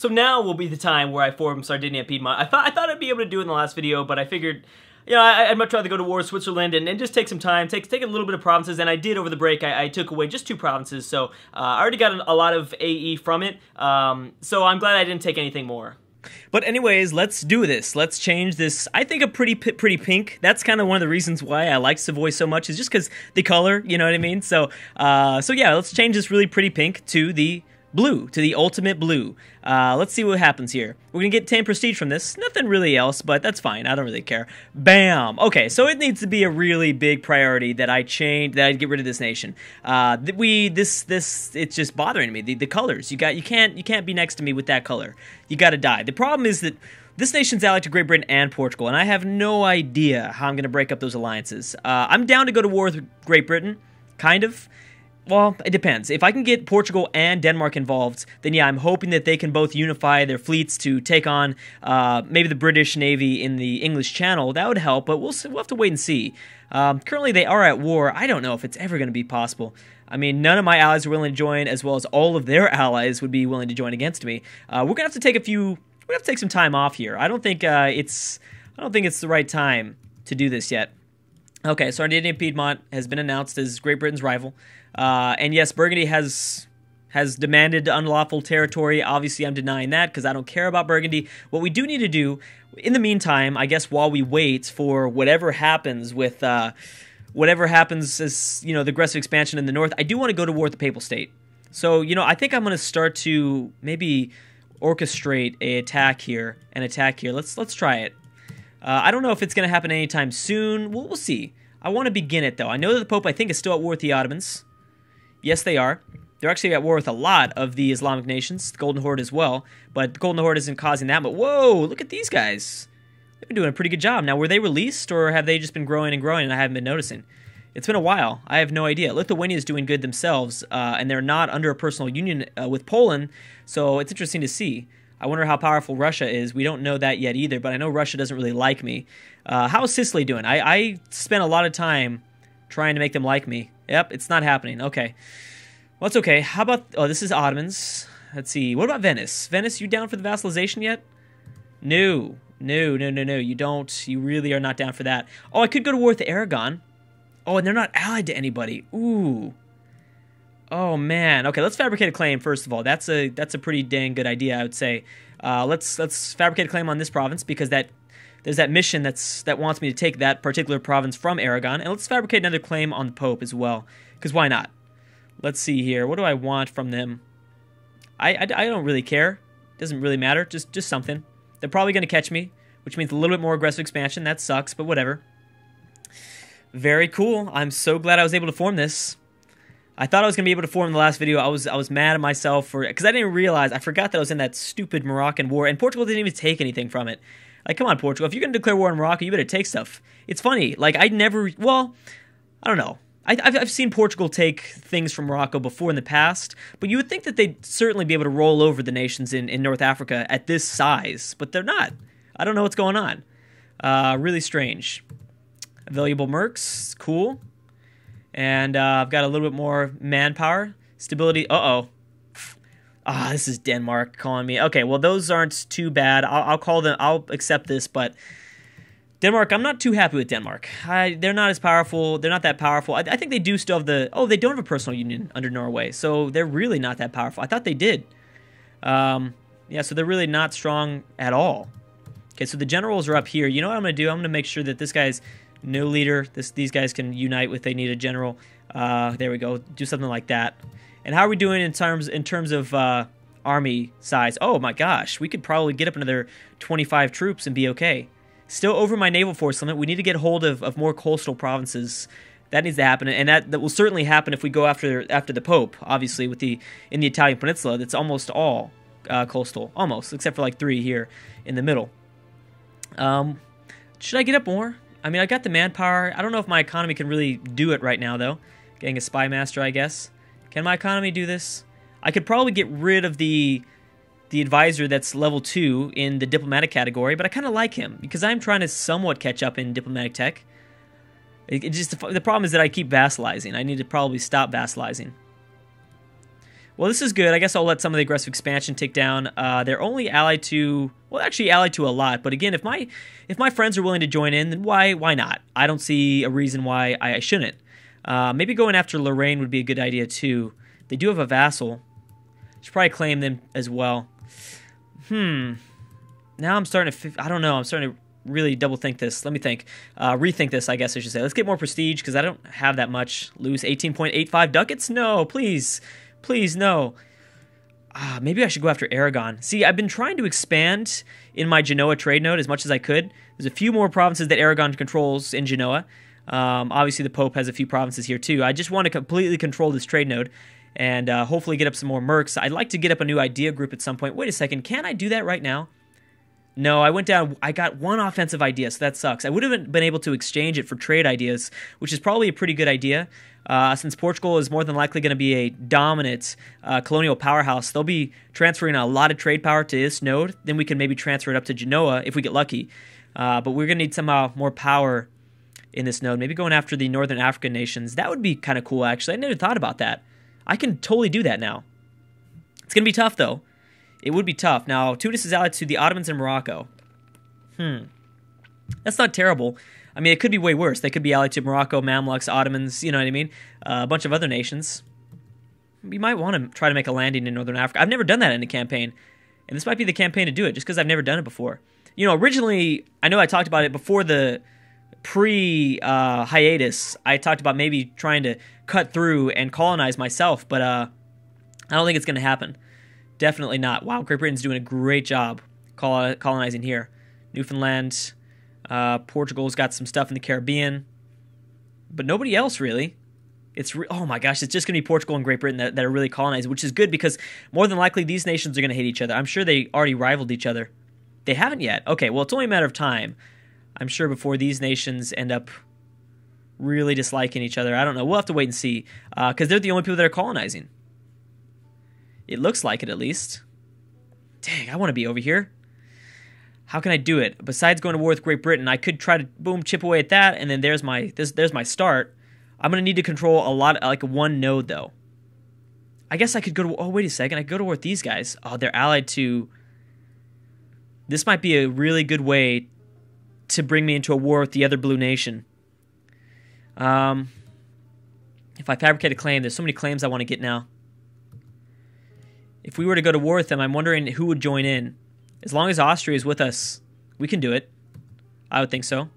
So now will be the time where I form Sardinia-Piedmont. I thought I'd be able to do it in the last video, but I figured, you know, I'd much rather go to war with Switzerland and just take some time, take a little bit of provinces, and I did over the break. I took away just 2 provinces, so I already got a lot of AE from it, so I'm glad I didn't take anything more. But anyways, let's do this. Let's change this, I think, a pretty pink. That's kind of one of the reasons why I like Savoy so much, is just because the color, you know what I mean? So yeah, let's change this really pretty pink to the blue, to the ultimate blue. Let's see what happens here. We're gonna get 10 prestige from this. Nothing really else, but that's fine. I don't really care. Bam! Okay, so it needs to be a really big priority that I change, that I get rid of this nation. It's just bothering me. The colors. You can't be next to me with that color. You gotta die. The problem is that this nation's allied to Great Britain and Portugal, and I have no idea how I'm gonna break up those alliances. I'm down to go to war with Great Britain, kind of. Well, it depends. If I can get Portugal and Denmark involved, then yeah, I'm hoping that they can both unify their fleets to take on maybe the British Navy in the English Channel. That would help, but we'll have to wait and see. Currently, they are at war. I don't know if it's ever going to be possible. I mean, none of my allies are willing to join, as well as all of their allies would be willing to join against me. We're going to have to take take some time off here. I don't think it's the right time to do this yet. Okay, Sardinia-Piedmont has been announced as Great Britain's rival. And yes, Burgundy has demanded unlawful territory. Obviously, I'm denying that because I don't care about Burgundy. What we do need to do, in the meantime, I guess while we wait for whatever happens with, whatever happens as, you know, the aggressive expansion in the north, I do want to go to war with the Papal State. So, you know, I think I'm going to start to maybe orchestrate an attack here. Let's try it. I don't know if it's going to happen anytime soon. We'll see. I want to begin it, though. I know that the Pope, I think, is still at war with the Ottomans. Yes, they are. They're actually at war with a lot of the Islamic nations, the Golden Horde as well, but the Golden Horde isn't causing that. But whoa, look at these guys. They've been doing a pretty good job. Now, were they released, or have they just been growing and growing and I haven't been noticing? It's been a while. I have no idea. Lithuania is doing good themselves, and they're not under a personal union with Poland, so it's interesting to see. I wonder how powerful Russia is. We don't know that yet either, but I know Russia doesn't really like me. How's Sicily doing? I spent a lot of time trying to make them like me. Yep, it's not happening. Okay. Well, it's okay. How about... Oh, this is Ottomans. Let's see. What about Venice? Venice, you down for the vassalization yet? No. No. You don't. You really are not down for that. Oh, I could go to war with Aragon. Oh, and they're not allied to anybody. Ooh. Oh, man. Okay, let's fabricate a claim, first of all. That's a pretty dang good idea, I would say. Let's fabricate a claim on this province, because there's that mission that wants me to take that particular province from Aragon. And let's fabricate another claim on the Pope as well, because why not? Let's see here. What do I want from them? I don't really care. Doesn't really matter. Just something. They're probably going to catch me, which means a little bit more aggressive expansion. That sucks, but whatever. Very cool. I'm so glad I was able to form this. I thought I was going to be able to form in the last video. I was mad at myself because I didn't realize. I forgot that I was in that stupid Moroccan war, and Portugal didn't even take anything from it. Like, come on, Portugal. If you're going to declare war on Morocco, you better take stuff. It's funny. Like, I don't know. I've seen Portugal take things from Morocco before in the past, but you would think that they'd certainly be able to roll over the nations in North Africa at this size, but they're not. I don't know what's going on. Really strange. Valuable mercs. Cool. And I've got a little bit more manpower. Stability. Uh-oh. This is Denmark calling me. Okay, well, those aren't too bad. I'll call them. I'll accept this, but Denmark, I'm not too happy with Denmark. They're not as powerful. They're not that powerful. I think they do still have the... Oh, they don't have a personal union under Norway, so they're really not that powerful. I thought they did. Yeah, so they're really not strong at all. Okay, so the generals are up here. You know what I'm going to do? I'm going to make sure that this guy's no leader. These guys can unite if they need a general. There we go. Do something like that. And how are we doing in terms of army size? Oh my gosh, we could probably get up another 25 troops and be okay. Still over my naval force limit. We need to get hold of more coastal provinces. That needs to happen, and that will certainly happen if we go after the Pope. Obviously, in the Italian peninsula, that's almost all coastal, almost, except for like 3 here in the middle. Should I get up more? I mean, I got the manpower. I don't know if my economy can really do it right now, though. Getting a spy master, I guess. Can my economy do this? I could probably get rid of the advisor that's level 2 in the diplomatic category, but I kind of like him because I'm trying to somewhat catch up in diplomatic tech. The problem is that I keep vassalizing. I need to probably stop vassalizing. Well, this is good. I guess I'll let some of the aggressive expansion tick down. They're only allied to, well, actually allied to a lot. But again, if my friends are willing to join in, then why not? I don't see a reason why I shouldn't. Maybe going after Lorraine would be a good idea too. They do have a vassal. Should probably claim them as well. Now I'm starting to, I don't know. I'm starting to really double think this. Let me think. Rethink this, I guess I should say. Let's get more prestige because I don't have that much. Lose 18.85 ducats? No, please. Please, no. Maybe I should go after Aragon. See, I've been trying to expand in my Genoa trade node as much as I could. There's a few more provinces that Aragon controls in Genoa. Obviously, the Pope has a few provinces here, too. I just want to completely control this trade node and hopefully get up some more mercs. I'd like to get up a new idea group at some point. Wait a second. Can I do that right now? No, I went down. I got one offensive idea, so that sucks. I would have been able to exchange it for trade ideas, which is probably a pretty good idea. Since Portugal is more than likely going to be a dominant colonial powerhouse, they'll be transferring a lot of trade power to this node. Then we can maybe transfer it up to Genoa if we get lucky. But we're going to need somehow more power in this node. Maybe going after the Northern African nations. That would be kind of cool, actually. I never thought about that. I can totally do that now. It's going to be tough, though. It would be tough. Now, Tunis is allied to the Ottomans and Morocco. That's not terrible. I mean, it could be way worse. They could be allied to Morocco, Mamluks, Ottomans, you know what I mean? A bunch of other nations. We might want to try to make a landing in Northern Africa. I've never done that in a campaign, and this might be the campaign to do it, just because I've never done it before. You know, originally, I know I talked about it before the pre-hiatus. I talked about maybe trying to cut through and colonize myself, but I don't think it's going to happen. Definitely not. Wow, Great Britain's doing a great job colonizing here. Newfoundland, Portugal's got some stuff in the Caribbean, but nobody else really. Oh my gosh, it's just going to be Portugal and Great Britain that are really colonizing, which is good because more than likely these nations are going to hate each other. I'm sure they already rivaled each other. They haven't yet. Okay, well, it's only a matter of time, I'm sure, before these nations end up really disliking each other. I don't know. We'll have to wait and see because they're the only people that are colonizing. It looks like it, at least. Dang, I want to be over here. How can I do it? Besides going to war with Great Britain, I could try to, boom, chip away at that, and then there's my start. I'm going to need to control a lot, like one node, though. I guess I could go to, oh, wait a second. I could go to war with these guys. Oh, they're allied to, this might be a really good way to bring me into a war with the other blue nation. If I fabricate a claim, there's so many claims I want to get now. If we were to go to war with them, I'm wondering who would join in. As long as Austria is with us, we can do it. I would think so.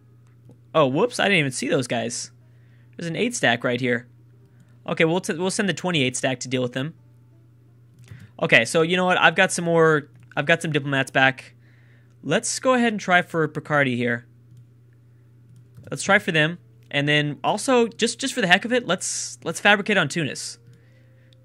Oh, whoops, I didn't even see those guys. There's an 8-stack right here. Okay, we'll send the 28-stack to deal with them. Okay, so you know what? I've got some diplomats back. Let's go ahead and try for Picardy here. Let's try for them. And then also, just for the heck of it, let's fabricate on Tunis.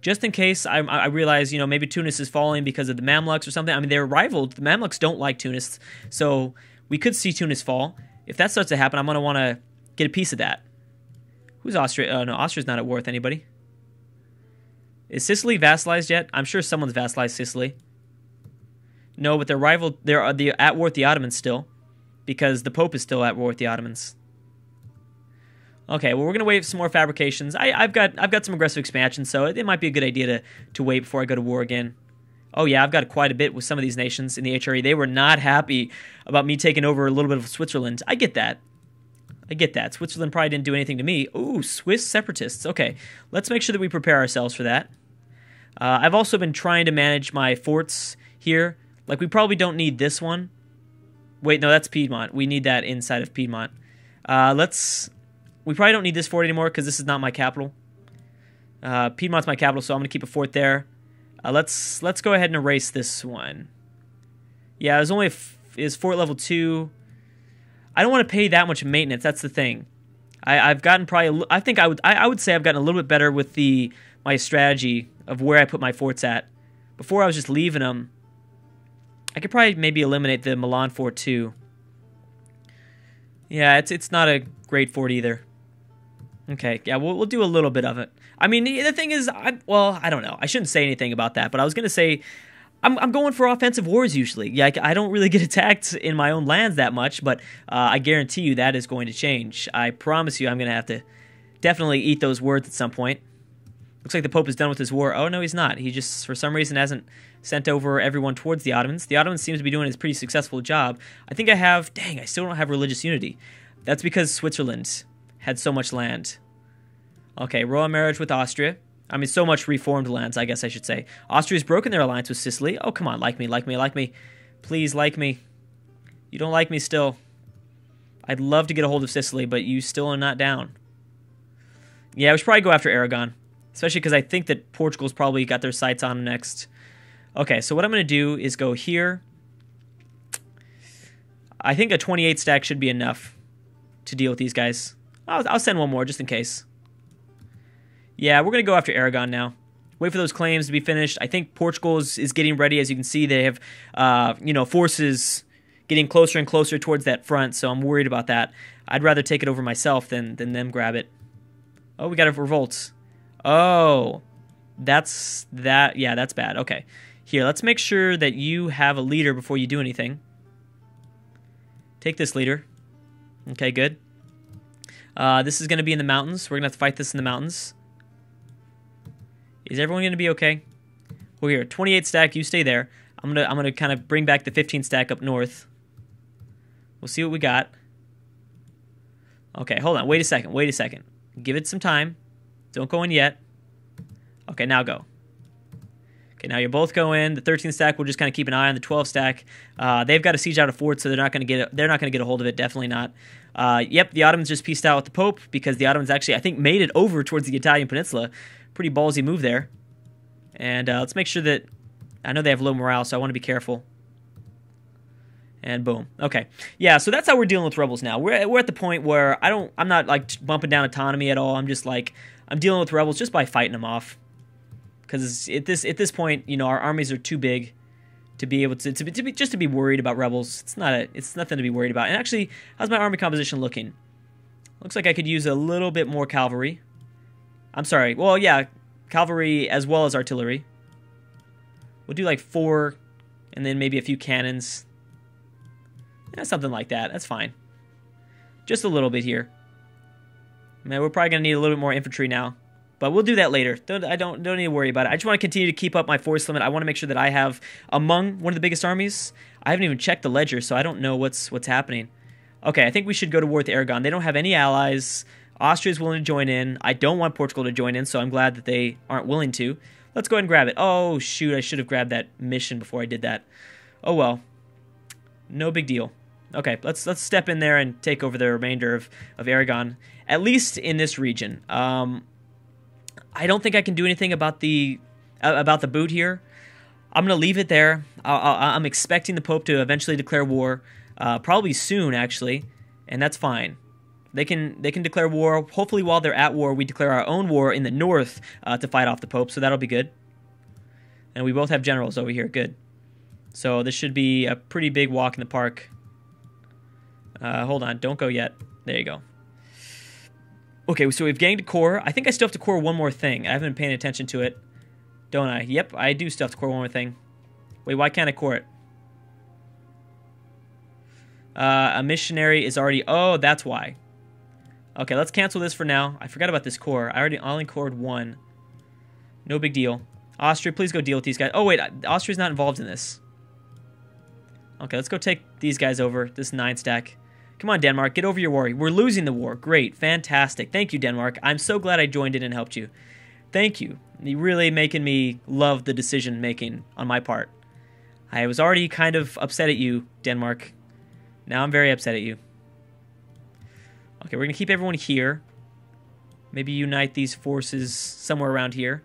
Just in case I realize, you know, maybe Tunis is falling because of the Mamluks or something. I mean, they're rivaled. The Mamluks don't like Tunis, so we could see Tunis fall. If that starts to happen, I'm going to want to get a piece of that. Who's Austria? Oh, no, Austria's not at war with anybody. Is Sicily vassalized yet? I'm sure someone's vassalized Sicily. No, but they're rival. They're at war with the Ottomans still, because the Pope is still at war with the Ottomans. Okay, well, we're going to wait for some more fabrications. I've got some aggressive expansion, so it might be a good idea to wait before I go to war again. Oh, yeah, I've got quite a bit with some of these nations in the HRE. They were not happy about me taking over a little bit of Switzerland. I get that. Switzerland probably didn't do anything to me. Ooh, Swiss separatists. Okay, let's make sure that we prepare ourselves for that. I've also been trying to manage my forts here. Like, we probably don't need this one. Wait, no, that's Piedmont. We need that inside of Piedmont. We probably don't need this fort anymore because this is not my capital. Piedmont's my capital, so I'm going to keep a fort there. Let's go ahead and erase this one. Yeah, there's only is fort level 2. I don't want to pay that much maintenance. That's the thing. I've gotten probably. I think I would say I've gotten a little bit better with my strategy of where I put my forts at. Before I was just leaving them. I could probably maybe eliminate the Milan fort too. Yeah, it's not a great fort either. Okay, yeah, we'll do a little bit of it. I mean, the thing is, I don't know. I shouldn't say anything about that, but I was going to say, I'm going for offensive wars usually. Yeah, I don't really get attacked in my own lands that much, but I guarantee you that is going to change. I promise you I'm going to have to definitely eat those words at some point Looks like the Pope is done with his war. Oh, no, he's not. He just, for some reason, hasn't sent over everyone towards the Ottomans. The Ottomans seems to be doing a pretty successful job. I think I have... Dang, I still don't have religious unity. That's because Switzerland had so much land. Okay, royal marriage with Austria. I mean, so much reformed lands, I guess I should say. Austria's broken their alliance with Sicily. Oh, come on, like me, like me, like me. Please, like me. You don't like me still. I'd love to get a hold of Sicily, but you still are not down. Yeah, we should probably go after Aragon. Especially because I think that Portugal's probably got their sights on him next. Okay, so what I'm going to do is go here. I think a 28 stack should be enough to deal with these guys. I'll send one more just in case. Yeah, we're going to go after Aragon now. Wait for those claims to be finished. I think Portugal is getting ready. As you can see, they have forces getting closer and closer towards that front, so I'm worried about that. I'd rather take it over myself than them grab it. Oh, we got a revolt. Oh, that's that. Yeah, that's bad. Okay. Here, let's make sure that you have a leader before you do anything. Take this leader. Okay, good. This is going to be in the mountains. We're going to have to fight this in the mountains. Is everyone going to be okay? Well, here, 28 stack, you stay there. I'm gonna kind of bring back the 15 stack up north. We'll see what we got. Okay, hold on. Wait a second. Wait a second. Give it some time. Don't go in yet. Okay, now go. Okay, now you both go in. The 13 stack, we'll just kind of keep an eye on the 12 stack. They've got to siege out a fort, so they're not going to get a hold of it. Definitely not. Yep, the Ottomans just pieced out with the Pope because the Ottomans actually, I think, made it over towards the Italian peninsula. Pretty ballsy move there. And let's make sure that I know they have low morale, so I want to be careful. And boom. Okay. Yeah, so that's how we're dealing with rebels now. We're at the point where I'm not like bumping down autonomy at all. I'm just like I'm dealing with rebels just by fighting them off. Because at this point, you know, our armies are too big to be able to be worried about rebels. It's nothing to be worried about. And actually, how's my army composition looking? Looks like I could use a little bit more cavalry. I'm sorry. Well, yeah, cavalry as well as artillery. We'll do like 4 and then maybe a few cannons. Yeah, something like that. That's fine. Just a little bit here. Man, we're probably going to need a little bit more infantry now. But we'll do that later. Don't need to worry about it. I just want to continue to keep up my force limit. I want to make sure that I have among one of the biggest armies. I haven't even checked the ledger, so I don't know what's happening. Okay, I think we should go to war with Aragon. They don't have any allies. Austria's willing to join in. I don't want Portugal to join in, so I'm glad that they aren't willing to. Let's go ahead and grab it. Oh, shoot, I should have grabbed that mission before I did that. Oh, well. No big deal. Okay, let's step in there and take over the remainder of Aragon, at least in this region. I don't think I can do anything about the boot here. I'm going to leave it there. I'm expecting the Pope to eventually declare war, probably soon, actually, and that's fine. They can declare war. Hopefully, while they're at war, we declare our own war in the north to fight off the Pope, so that'll be good. And we both have generals over here. Good. So this should be a pretty big walk in the park. Hold on. Don't go yet. There you go. Okay, so we've gained a core. I think I still have to core one more thing. I haven't been paying attention to it. Don't I? Yep, I do still have to core one more thing. Wait, why can't I core it? A missionary is already... Oh, that's why. Okay, let's cancel this for now. I forgot about this core. I only cored 1. No big deal. Austria, please go deal with these guys. Oh, wait, Austria's not involved in this. Okay, let's go take these guys over. This 9 stack. Come on, Denmark, get over your war. We're losing the war. Great, fantastic. Thank you, Denmark. I'm so glad I joined in and helped you. Thank you. You're really making me love the decision-making on my part. I was already kind of upset at you, Denmark. Now I'm very upset at you. Okay, we're going to keep everyone here. Maybe unite these forces somewhere around here.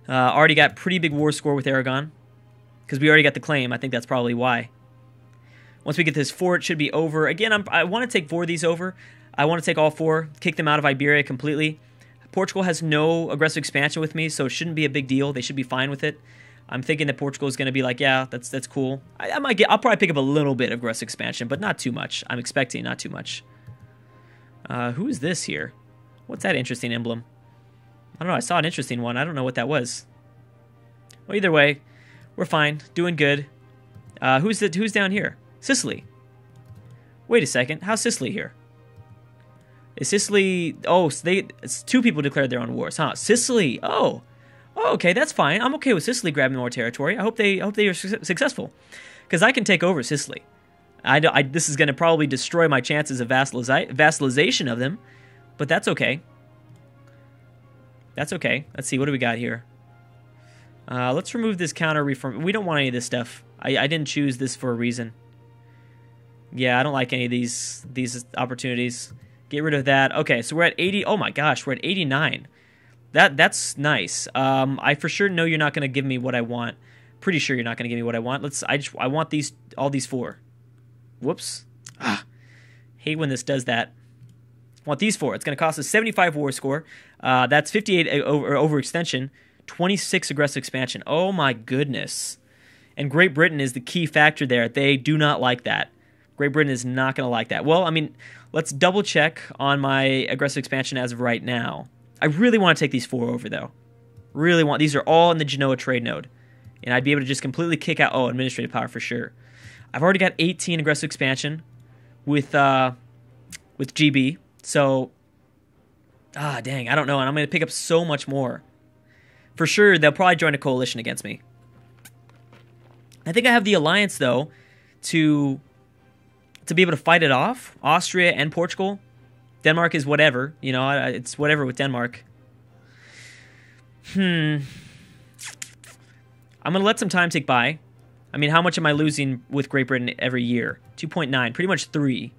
Already got pretty big war score with Aragon. Because we already got the claim. I think that's probably why. Once we get this fort, it should be over. Again, I want to take 4 of these over. I want to take all 4, kick them out of Iberia completely. Portugal has no aggressive expansion with me, so it shouldn't be a big deal. They should be fine with it. I'm thinking that Portugal is going to be like, yeah, that's cool. I'll probably pick up a little bit of aggressive expansion, but not too much. I'm expecting not too much. Who is this here? What's that interesting emblem? I don't know. I saw an interesting one. I don't know what that was. Well, either way, we're fine. Doing good. Who's down here? Sicily. Wait a second. How's Sicily here? Is Sicily... Oh, so it's 2 people declared their own wars, huh? Sicily. Oh, okay, that's fine. I'm okay with Sicily grabbing more territory. I hope they are successful, because I can take over Sicily. This is going to probably destroy my chances of vassalization of them, but that's okay. That's okay. Let's see, what do we got here? Let's remove this counter reform. We don't want any of this stuff. I didn't choose this for a reason. Yeah, I don't like any of these opportunities. Get rid of that. Okay, so we're at 80. Oh my gosh, we're at 89. That's nice. I for sure know you're not going to give me what I want. Pretty sure you're not going to give me what I want. I want all these 4. Whoops. Hate when this does that. I want these 4. It's going to cost us 75 war score. That's 58 overextension, 26 aggressive expansion. Oh my goodness. And Great Britain is the key factor there. They do not like that. Great Britain is not going to like that. Well, I mean, let's double check on my aggressive expansion as of right now. I really want to take these 4 over, though. Really want. These are all in the Genoa trade node. And I'd be able to just completely kick out... Oh, administrative power for sure. I've already got 18 aggressive expansion with GB. So, dang, I don't know. And I'm going to pick up so much more. For sure, they'll probably join a coalition against me. I think I have the alliance, though, to be able to fight it off. Austria and Portugal. Denmark is whatever. You know, it's whatever with Denmark. I'm going to let some time tick by. I mean, how much am I losing with Great Britain every year? 2.9, pretty much 3.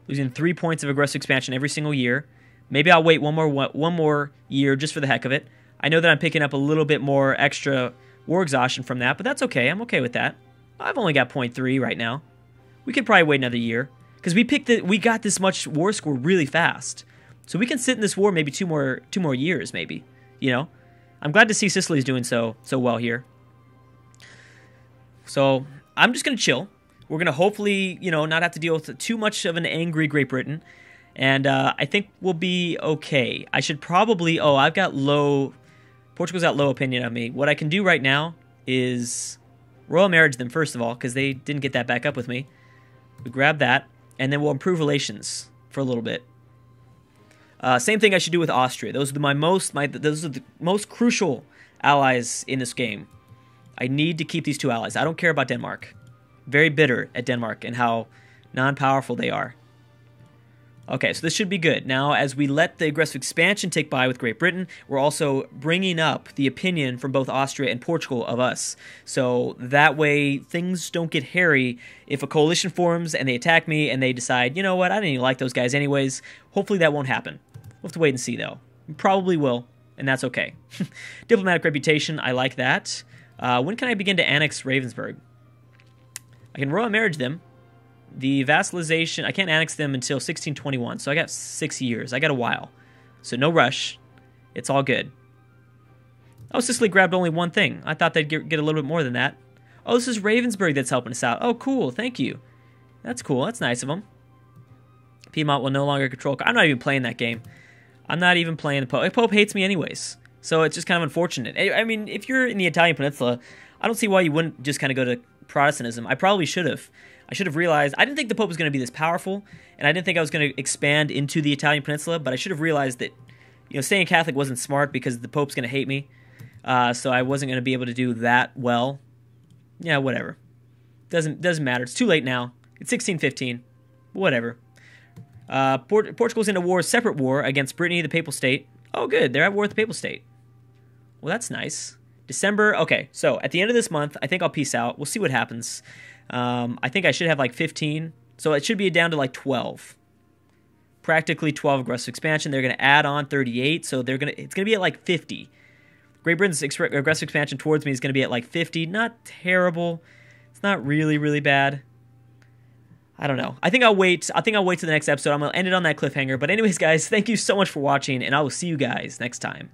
Losing 3 points of aggressive expansion every single year. Maybe I'll wait one more year just for the heck of it. I know that I'm picking up a little bit more extra war exhaustion from that, but that's okay. I'm okay with that. I've only got 0.3 right now. We could probably wait another year because we got this much war score really fast, so we can sit in this war maybe two more years, maybe. You know, I'm glad to see Sicily's doing so well here. So I'm just gonna chill. We're gonna hopefully, you know, not have to deal with too much of an angry Great Britain, and I think we'll be okay. I should probably. Oh, I've got low. Portugal's got low opinion of me. What I can do right now is royal marriage them first of all, because they didn't get that back up with me. We grab that, and then we'll improve relations for a little bit. Same thing I should do with Austria. Those are the most crucial allies in this game. I need to keep these 2 allies. I don't care about Denmark. Very bitter at Denmark and how non-powerful they are. Okay, so this should be good. Now, as we let the aggressive expansion take by with Great Britain, we're also bringing up the opinion from both Austria and Portugal of us. So that way, things don't get hairy. If a coalition forms and they attack me and they decide, you know what, I didn't even like those guys anyways, hopefully that won't happen. We'll have to wait and see, though. Probably will, and that's okay. Diplomatic reputation, I like that. When can I begin to annex Ravensburg? I can royal marriage them. The vassalization, I can't annex them until 1621, so I got 6 years. I got a while. So no rush. It's all good. Oh, Sicily grabbed only 1 thing. I thought they'd get a little bit more than that. Oh, this is Ravensburg that's helping us out. Oh, cool. Thank you. That's cool. That's nice of them. Piedmont will no longer control... I'm not even playing that game. I'm not even playing the Pope. The Pope hates me anyways. So it's just kind of unfortunate. I mean, if you're in the Italian Peninsula, I don't see why you wouldn't just kind of go to Protestantism. I probably should have. I should have realized, I didn't think the Pope was going to be this powerful, and I didn't think I was going to expand into the Italian Peninsula, but I should have realized that, you know, staying Catholic wasn't smart because the Pope's going to hate me, so I wasn't going to be able to do that well. Yeah, whatever. Doesn't matter. It's too late now. It's 1615. Whatever. Portugal's in a separate war against Brittany, the Papal State. Oh, good. They're at war with the Papal State. Well, that's nice. December. Okay, so at the end of this month, I think I'll peace out. We'll see what happens. I think I should have like 15, so it should be down to like 12. Practically 12 aggressive expansion. They're going to add on 38, so it's going to be at like 50. Great Britain's aggressive expansion towards me is going to be at like 50. Not terrible. It's not really, really bad. I don't know. I think I'll wait. I think I'll wait to the next episode. I'm going to end it on that cliffhanger. But anyways, guys, thank you so much for watching, and I will see you guys next time.